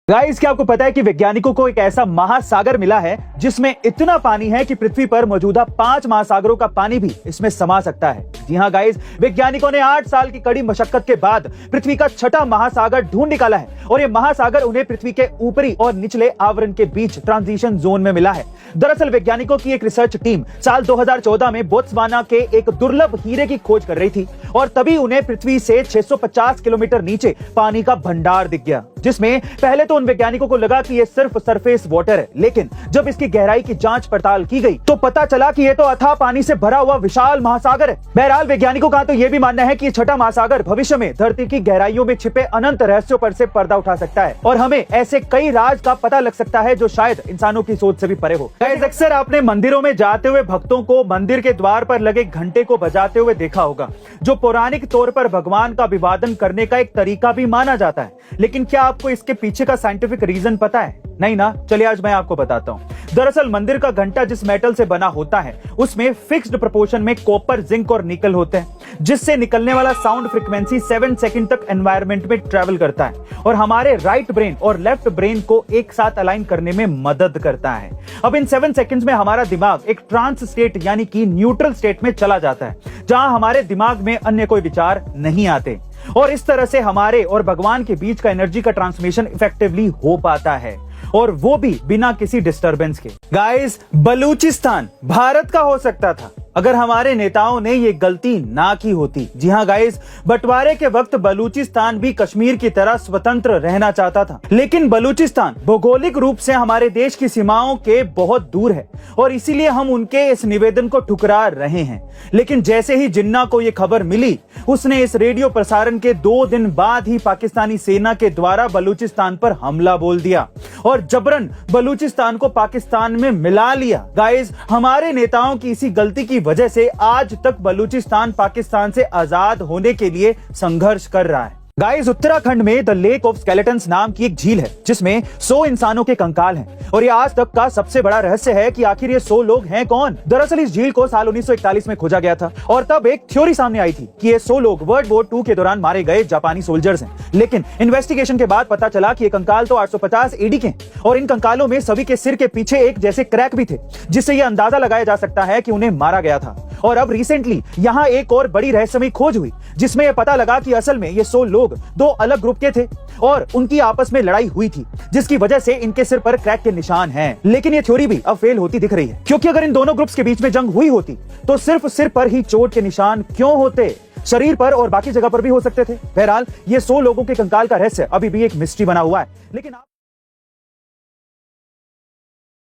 Guys, क्या आपको पता है कि वैज्ञानिकों को एक ऐसा महासागर मिला है जिसमें इतना पानी है कि पृथ्वी पर मौजूदा 5 महासागरों का पानी भी इसमें समा सकता है। जी हाँ गाइस, वैज्ञानिकों ने 8 साल की कड़ी मशक्कत के बाद पृथ्वी का छठा महासागर ढूंढ निकाला है और ये महासागर उन्हें पृथ्वी के ऊपरी और निचले आवरण के बीच ट्रांजिशन जोन में मिला है। दरअसल वैज्ञानिकों की एक रिसर्च टीम साल 2014 में बोत्सवाना के एक दुर्लभ हीरे की खोज कर रही थी और तभी उन्हें पृथ्वी से 650 किलोमीटर नीचे पानी का भंडार दिख गया, जिसमें पहले तो उन वैज्ञानिकों को लगा कि ये सिर्फ सरफेस वाटर है, लेकिन जब इसकी गहराई की जांच पड़ताल की गई तो पता चला कि ये तो अथाह पानी से भरा हुआ विशाल महासागर है। बहरहाल वैज्ञानिकों का तो ये भी मानना है कि छठा महासागर भविष्य में धरती की गहराइयों में छिपे अनंत रहस्यों पर से पर्दा उठा सकता है और हमें ऐसे कई राज का पता लग सकता है जो शायद इंसानों की सोच से भी परे हो। अक्सर आपने मंदिरों में जाते हुए भक्तों को मंदिर के द्वार पर लगे घंटे को बजाते हुए देखा होगा, जो पौराणिक तौर पर भगवान का अभिवादन करने का एक तरीका भी माना जाता है। लेकिन क्या आपको इसके पीछे का साइंटिफिक रीजन पता है? नहीं ना? चलिए आज मैं आपको बताता हूं। दरअसल मंदिर का घंटा जिस मेटल से बना होता है उसमें फिक्स्ड प्रोपोर्शन में कॉपर, जिंक और निकल होते हैं, जिससे निकलने वाला साउंड फ्रीक्वेंसी 7 सेकंड तक एनवायरनमेंट में ट्रेवल करता है और हमारे राइट ब्रेन और लेफ्ट ब्रेन को एक साथ अलाइन करने में मदद करता है। अब इन 7 सेकंड्स में हमारा दिमाग एक ट्रांस स्टेट यानी कि न्यूट्रल स्टेट में चला जाता है, जहां हमारे दिमाग में अन्य कोई विचार नहीं आते और इस तरह से हमारे और भगवान के बीच का एनर्जी का ट्रांसमिशन इफेक्टिवली हो पाता है, और वो भी बिना किसी डिस्टरबेंस के। गाइस, बलूचिस्तान भारत का हो सकता था अगर हमारे नेताओं ने ये गलती ना की होती। जी हाँ गाइस, बंटवारे के वक्त बलूचिस्तान भी कश्मीर की तरह स्वतंत्र रहना चाहता था, लेकिन बलूचिस्तान भौगोलिक रूप से हमारे देश की सीमाओं के बहुत दूर है और इसीलिए हम उनके इस निवेदन को ठुकरा रहे हैं। लेकिन जैसे ही जिन्ना को ये खबर मिली, उसने इस रेडियो प्रसारण के 2 दिन बाद ही पाकिस्तानी सेना के द्वारा बलूचिस्तान पर हमला बोल दिया और जबरन बलूचिस्तान को पाकिस्तान में मिला लिया। गाइस, हमारे नेताओं की इसी गलती की वजह से आज तक बलूचिस्तान पाकिस्तान से आजाद होने के लिए संघर्ष कर रहा है। गाइस, उत्तराखंड में द लेक ऑफ स्केलेटन्स नाम की एक झील है जिसमें 100 इंसानों के कंकाल हैं और ये आज तक का सबसे बड़ा रहस्य है कि आखिर ये 100 लोग हैं कौन। दरअसल इस झील को साल 1941 में खोजा गया था और तब एक थ्योरी सामने आई थी कि ये 100 लोग वर्ल्ड वॉर 2 के दौरान मारे गए जापानी सोल्जर्स हैं, लेकिन इन्वेस्टिगेशन के बाद पता चला कि ये कंकाल तो 850 एडी के और इन कंकालों में सभी के सिर के पीछे एक जैसे क्रैक भी थे, जिससे यह अंदाजा लगाया जा सकता है कि उन्हें मारा गया था। और अब रिसेंटली यहाँ एक और बड़ी रहस्यमयी खोज हुई जिसमें यह पता लगा कि असल में ये 100 लोग 2 अलग ग्रुप के थे और उनकी आपस में लड़ाई हुई थी, जिसकी वजह से इनके सिर पर क्रैक के निशान हैं। लेकिन ये थ्योरी भी अब फेल होती दिख रही है, क्योंकि अगर इन दोनों ग्रुप्स के बीच में जंग हुई होती तो सिर्फ सिर पर ही चोट के निशान क्यों होते? शरीर पर और बाकी जगह पर भी हो सकते थे। बहरहाल ये 100 लोगों के कंकाल का रहस्य अभी भी एक मिस्ट्री बना हुआ है। लेकिन